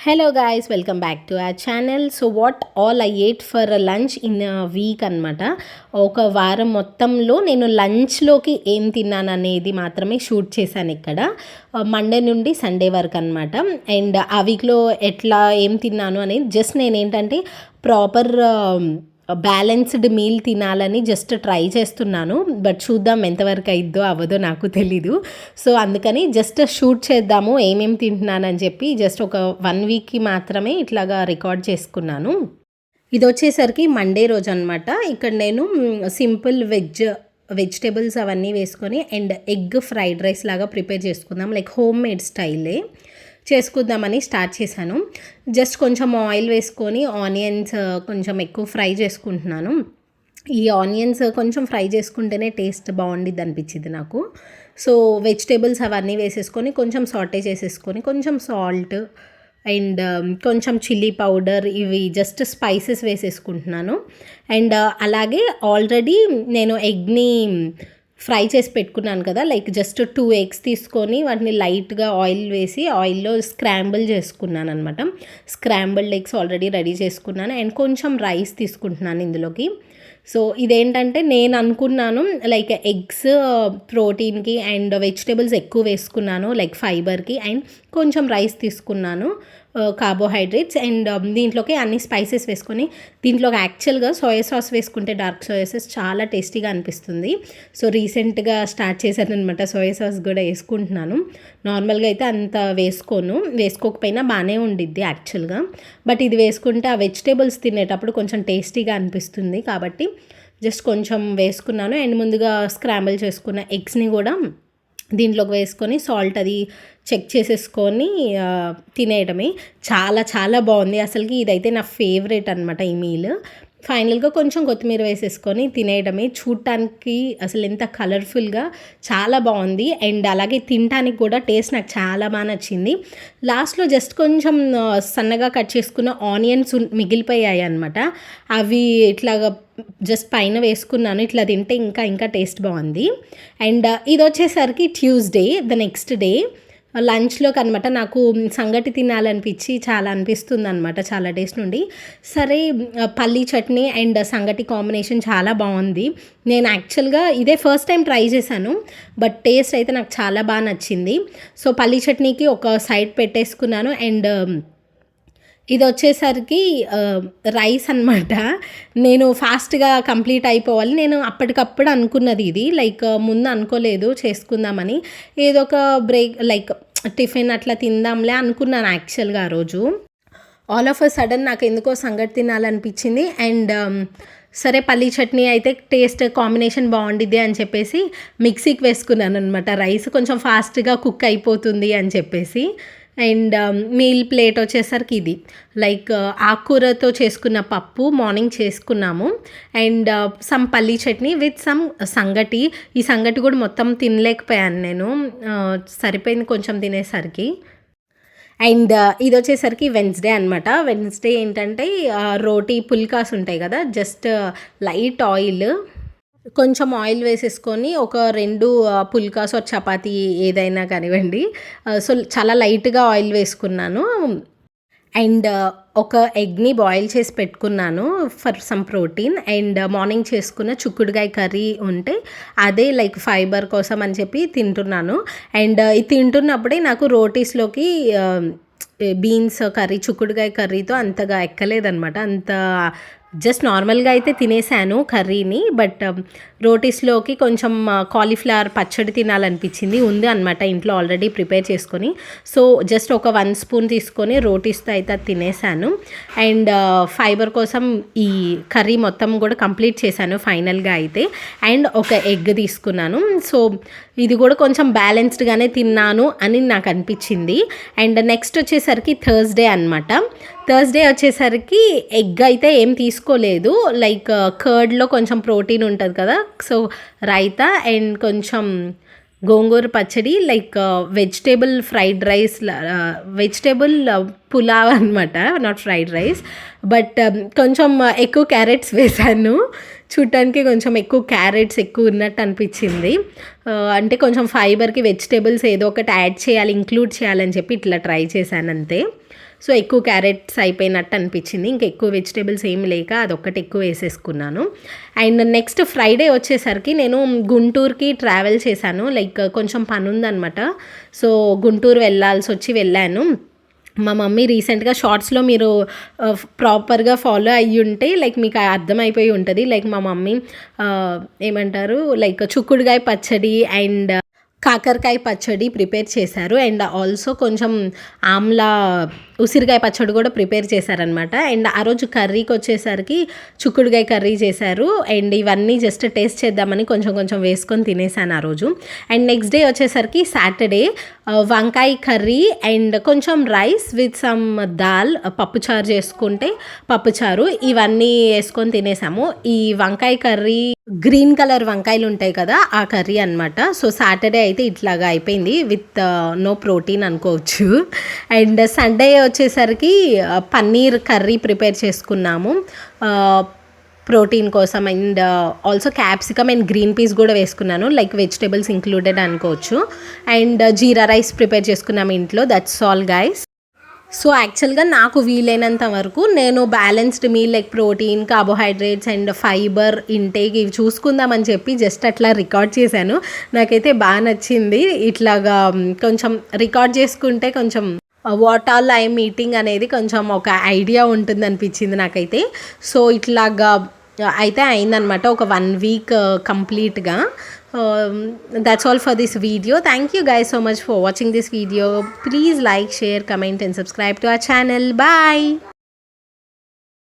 Hello guys, welcome back to our channel. So what all I ate for lunch in week అనమాట. ఒక వారం మొత్తంలో నేను లంచ్లోకి ఏం తిన్నాను అనేది మాత్రమే షూట్ చేశాను ఇక్కడ. మండే నుండి సండే వరకు అనమాట. అండ్ ఆ వీక్లో ఎట్లా ఏం తిన్నాను అనేది జస్ట్ నేనేంటంటే ప్రాపర్ బ్యాలెన్స్డ్ మీల్ తినాలని జస్ట్ ట్రై చేస్తున్నాను. బట్ చూద్దాం ఎంతవరకు అయిద్దో అవ్వదో నాకు తెలీదు. సో అందుకని జస్ట్ షూట్ చేద్దాము ఏమేమి తింటున్నానని చెప్పి జస్ట్ ఒక 1 వీక్కి మాత్రమే ఇట్లాగా రికార్డ్ చేసుకున్నాను. ఇది వచ్చేసరికి మండే రోజు అనమాట. ఇక్కడ నేను సింపుల్ వెజిటేబుల్స్ అవన్నీ వేసుకొని అండ్ ఎగ్ ఫ్రైడ్ రైస్ లాగా ప్రిపేర్ చేసుకుందాం, లైక్ హోమ్ మేడ్ స్టైలే చేసుకుందామని స్టార్ట్ చేశాను. జస్ట్ కొంచెం ఆయిల్ వేసుకొని ఆనియన్స్ కొంచెం ఎక్కువ ఫ్రై చేసుకుంటున్నాను. ఈ ఆనియన్స్ కొంచెం ఫ్రై చేసుకుంటేనే టేస్ట్ బాగుండిద్ది అనిపించింది నాకు. సో వెజిటేబుల్స్ అవన్నీ వేసేసుకొని కొంచెం సాటే చేసేసుకొని కొంచెం సాల్ట్ అండ్ కొంచెం చిల్లీ పౌడర్ ఇవి జస్ట్ స్పైసెస్ వేసేసుకుంటున్నాను. అండ్ అలాగే ఆల్రెడీ నేను ఎగ్ని ఫ్రై చేసి పెట్టుకున్నాను కదా, లైక్ జస్ట్ 2 ఎగ్స్ తీసుకొని వాటిని లైట్గా ఆయిల్ వేసి ఆయిల్లో స్క్రాంబుల్ చేసుకున్నాను అనమాట. స్క్రాంబుల్డ్ ఎగ్స్ ఆల్రెడీ రెడీ చేసుకున్నాను అండ్ కొంచెం రైస్ తీసుకుంటున్నాను ఇందులోకి. సో ఇదేంటంటే నేను అనుకున్నాను లైక్ ఎగ్స్ ప్రోటీన్కి అండ్ వెజిటేబుల్స్ ఎక్కువ వేసుకున్నాను, లైక్ ఫైబర్కి, అండ్ కొంచెం రైస్ తీసుకున్నాను కార్బోహైడ్రేట్స్. అండ్ దీంట్లోకి అన్ని స్పైసెస్ వేసుకొని దీంట్లోకి యాక్చువల్గా సోయా సాస్ వేసుకుంటే డార్క్ సోయా సాస్ చాలా టేస్టీగా అనిపిస్తుంది. సో రీసెంట్గా స్టార్ట్ చేశాను అనమాట, సోయా సాస్ కూడా వేసుకుంటున్నాను. నార్మల్గా అయితే అంత వేసుకోకపోయినా బాగానే ఉండిద్ది యాక్చువల్గా. బట్ ఇది వేసుకుంటే ఆ వెజిటేబుల్స్ తినేటప్పుడు కొంచెం టేస్టీగా అనిపిస్తుంది కాబట్టి జస్ట్ కొంచెం వేసుకున్నాను. అండ్ ముందుగా స్క్రాంబుల్ చేసుకున్న ఎగ్స్ని కూడా దీంట్లోకి వేసుకొని సాల్ట్ అది చెక్ చేసేసుకొని తినేయడమే. చాలా చాలా బాగుంది అసలుకి. ఇదైతే నా ఫేవరెట్ అనమాట ఈ మీల్. ఫైనల్గా కొంచెం కొత్తిమీర వేసేసుకొని తినేయడమే. చూడటానికి అసలు ఎంత కలర్ఫుల్గా చాలా బాగుంది అండ్ అలాగే తినడానికి కూడా టేస్ట్ నాకు చాలా బాగా నచ్చింది. లాస్ట్లో జస్ట్ కొంచెం సన్నగా కట్ చేసుకున్న ఆనియన్స్ మిగిలిపోయాయి అనమాట. అవి ఇట్లాగా జస్ట్ పైన వేసుకున్నాను. ఇట్లా తింటే ఇంకా ఇంకా టేస్ట్ బాగుంది. అండ్ ఇది వచ్చేసరికి ట్యూస్డే, ద నెక్స్ట్ డే లంచ్లోకి అనమాట. నాకు సంగటి తినాలనిపించి చాలా అనిపిస్తుంది అనమాట చాలా డేస్ నుండి. సరే పల్లీ చట్నీ అండ్ సంగటి కాంబినేషన్ చాలా బాగుంది. నేను యాక్చువల్గా ఇదే ఫస్ట్ టైం ట్రై చేశాను, బట్ టేస్ట్ అయితే నాకు చాలా బాగా నచ్చింది. సో పల్లీ చట్నీకి ఒక సైడ్ పెట్టేసుకున్నాను. అండ్ ఇది వచ్చేసరికి రైస్ అనమాట. నేను ఫాస్ట్గా కంప్లీట్ అయిపోవాలి, నేను అప్పటికప్పుడు అనుకున్నది ఇది, లైక్ ముందు అనుకోలేదు చేసుకుందామని. ఏదో ఒక బ్రేక్ లైక్ టిఫిన్ అట్లా తిందాంలే అనుకున్నాను యాక్చువల్గా ఆ రోజు. ఆల్ ఆఫ్ అ సడన్ నాకు ఎందుకో సంగటి తినాలనిపించింది. అండ్ సరే పల్లీ చట్నీ అయితే టేస్ట్ కాంబినేషన్ బాగుండిద్ది అని చెప్పేసి మిక్సీకి వేసుకున్నాను అనమాట. రైస్ కొంచెం ఫాస్ట్గా కుక్ అయిపోతుంది అని చెప్పేసి. అండ్ మీల్ ప్లేట్ వచ్చేసరికి ఇది లైక్ ఆకుకూరతో చేసుకున్న పప్పు మార్నింగ్ చేసుకున్నాము. అండ్ సమ్ పల్లీ చట్నీ విత్ సమ్ సంగటి. ఈ సంగటి కూడా మొత్తం తినలేకపోయాను నేను, సరిపోయింది కొంచెం తినేసరికి. అండ్ ఇది వచ్చేసరికి వెన్స్డే అనమాట. వెన్స్డే ఏంటంటే రోటీ పుల్కాస్ ఉంటాయి కదా, జస్ట్ లైట్ ఆయిల్ కొంచెం ఆయిల్ వేసేసుకొని ఒక 2 పుల్కాస్ ఆర్ చపాతీ ఏదైనా కానివ్వండి. సో చాలా లైట్గా ఆయిల్ వేసుకున్నాను. అండ్ ఒక ఎగ్ని బాయిల్ చేసి పెట్టుకున్నాను for some protein. And morning చేసుకున్న చిక్కుడుకాయ కర్రీ ఉంటే అదే లైక్ ఫైబర్ కోసం అని చెప్పి తింటున్నాను. అండ్ ఇది తింటున్నప్పుడే నాకు రోటీస్లోకి బీన్స్ కర్రీ చిక్కుడుకాయ కర్రీతో అంతగా ఎక్కలేదనమాట. అంత జస్ట్ నార్మల్గా అయితే తినేసాను కర్రీని, బట్ రోటీస్లోకి కొంచెం కాలీఫ్లవర్ పచ్చడి తినాలనిపించింది. ఉంది అనమాట ఇంట్లో ఆల్రెడీ ప్రిపేర్ చేసుకొని. సో జస్ట్ ఒక 1 స్పూన్ తీసుకొని రోటీస్తో అయితే అది తినేసాను. అండ్ ఫైబర్ కోసం ఈ కర్రీ మొత్తం కూడా కంప్లీట్ చేశాను ఫైనల్గా అయితే. అండ్ ఒక ఎగ్ తీసుకున్నాను. సో ఇది కూడా కొంచెం బ్యాలెన్స్డ్గానే తిన్నాను అని నాకు అనిపించింది. అండ్ నెక్స్ట్ వచ్చేసరికి థర్స్డే అనమాట. థర్స్డే వచ్చేసరికి ఎగ్ అయితే ఏం తీసుకోలేదు, లైక్ కర్డ్లో కొంచెం ప్రోటీన్ ఉంటుంది కదా, సో రైతా అండ్ కొంచెం గోంగూర పచ్చడి, like vegetable fried rice, vegetable pulao అనమాట, నాట్ ఫ్రైడ్ రైస్. బట్ కొంచెం ఎక్కువ క్యారెట్స్ వేశాను. చూడటానికి కొంచెం ఎక్కువ క్యారెట్స్ ఎక్కువ ఉన్నట్టు అనిపించింది. అంటే కొంచెం ఫైబర్కి వెజిటేబుల్స్ ఏదో ఒకటి యాడ్ చేయాలి, ఇంక్లూడ్ చేయాలని చెప్పి ఇట్లా ట్రై చేశాను అంతే. సో ఎక్కువ క్యారెట్స్ అయిపోయినట్టు అనిపించింది. ఇంకా ఎక్కువ వెజిటేబుల్స్ ఏమి లేక అదొక్కటి ఎక్కువ వేసేసుకున్నాను. అండ్ నెక్స్ట్ ఫ్రైడే వచ్చేసరికి నేను గుంటూరుకి ట్రావెల్ చేశాను. లైక్ కొంచెం పని ఉందనమాట. సో గుంటూరు వెళ్ళాను. మా మమ్మీ రీసెంట్గా షార్ట్స్లో మీరు ప్రాపర్గా ఫాలో అయ్యి ఉంటే లైక్ మీకు అర్థమైపోయి ఉంటుంది. లైక్ మా మమ్మీ ఏమంటారు లైక్ చుక్కుడుగాయ పచ్చడి అండ్ కాకరకాయ పచ్చడి ప్రిపేర్ చేశారు. అండ్ ఆల్సో కొంచెం ఆమ్లా ఉసిరికాయ పచ్చడి కూడా ప్రిపేర్ చేశారనమాట. అండ్ ఆ రోజు కర్రీకి వచ్చేసరికి చుక్కుడుగాయ కర్రీ చేశారు. అండ్ ఇవన్నీ జస్ట్ టేస్ట్ చేద్దామని కొంచెం వేసుకొని తినేసాను ఆ రోజు. అండ్ నెక్స్ట్ డే వచ్చేసరికి సాటర్డే వంకాయ కర్రీ అండ్ కొంచెం రైస్ విత్ సమ్ దాల్, పప్పుచారు చేసుకుంటే పప్పుచారు, ఇవన్నీ వేసుకొని తినేసాము. ఈ వంకాయ కర్రీ గ్రీన్ కలర్ వంకాయలు ఉంటాయి కదా, ఆ కర్రీ అనమాట. సో సాటర్డే అయితే ఇట్లాగా అయిపోయింది విత్ నో ప్రోటీన్ అనుకోవచ్చు. అండ్ సండే వచ్చేసరికి పన్నీర్ కర్రీ ప్రిపేర్ చేసుకున్నాము ప్రోటీన్ కోసం. And also capsicum and green peas కూడా వేసుకున్నాను, లైక్ వెజిటేబుల్స్ ఇంక్లూడెడ్ అనుకోవచ్చు. అండ్ జీరా రైస్ ప్రిపేర్ చేసుకున్నాము ఇంట్లో. That's all guys. సో యాక్చువల్గా నాకు వీలైనంత వరకు నేను balanced meal like protein, carbohydrates and fibre intake ఇవి చూసుకుందామని చెప్పి జస్ట్ అట్లా రికార్డ్ చేశాను. నాకైతే బాగా నచ్చింది. ఇట్లాగా కొంచెం రికార్డ్ చేసుకుంటే కొంచెం వాట్ ఆల్ ఐఎమ్ ఈటింగ్ అనేది కొంచెం ఒక ఐడియా ఉంటుంది అనిపించింది నాకైతే. సో ఇట్లాగా అయితే అయిందనమాట ఒక 1 వీక్ కంప్లీట్గా. That's all for this video. Thank you guys so much for watching this video. Please like, share, comment and subscribe to our channel. Bye.